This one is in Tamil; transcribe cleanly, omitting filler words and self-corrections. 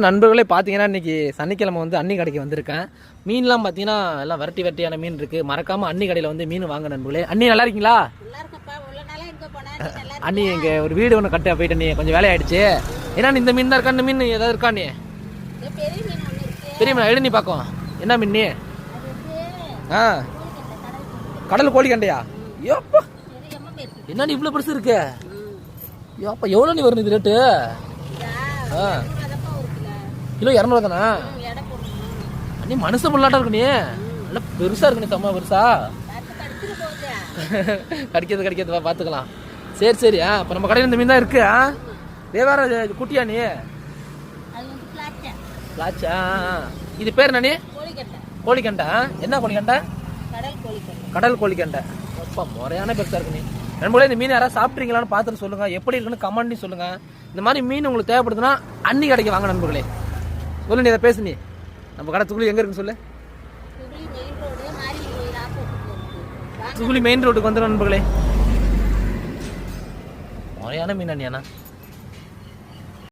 நண்பர்களே பார்த்தீங்கன்னா இன்றைக்கி சனிக்கிழமை வந்து அன்னி கடைக்கு வந்திருக்கேன். மீன்லாம் பார்த்தீங்கன்னா எல்லாம் வெரைட்டியான மீன் இருக்குது. மறக்காமல் அன்னி கடையில் வந்து மீன் வாங்க நண்பர்களே. அண்ணி நல்லா இருக்கீங்களா? அண்ணி இங்கே ஒரு வீடு ஒன்று கட்ட போயிட்டு நீ கொஞ்சம் வேலையாயிடுச்சு. ஏன்னா இந்த மீன் தான் இருக்கா, இந்த மீன் ஏதாவது இருக்கா? நீ பெரிய மீன் எழுநி பார்க்கும். என்ன மீன்? கடல் கோழிக்கண்டையா? யோப்பா, என்ன நீ இவ்வளோ பெருசு இருக்கு? யோப்பா, எவ்வளோ நீ வரும் இது ரேட்டு? கிலோ 200 தானா? நீ மனுஷ முள்ளாட்டம் இருக்கு. நீ நல்லா பெருசா இருக்கு. நீ தம்மா பெருசா கிடைக்கிறது பார்த்துக்கலாம். சரி. இப்போ நம்ம கடையில் இந்த மீன் தான் இருக்கு. வேற குட்டியா நீ? பிளாச்சா? இது பேர் என்ன? கோழிக்கண்டா. என்ன கோழிக்கண்டா? கடல் கோழிக்கண்டை. அப்பா முறையான பெருசா இருக்கு. நீ நண்பர்களே, இந்த மீன் யாராவது சாப்பிட்றீங்களான்னு பார்த்துட்டு சொல்லுங்க. எப்படி இருக்குன்னு கமெண்ட் சொல்லுங்க. இந்த மாதிரி மீன் உங்களுக்கு தேவைப்படுதுன்னா அன்னி கடைக்கு வாங்க நண்பர்களே. சொல்லு, நீ இதை பேசு. நீ நம்ம கடை துகுளி எங்க இருக்குன்னு சொல்லு. துகுளி மெயின் ரோட்டுக்கு வந்துடும் நண்பர்களே. முறையான மீன் அண்ணியாண்ணா.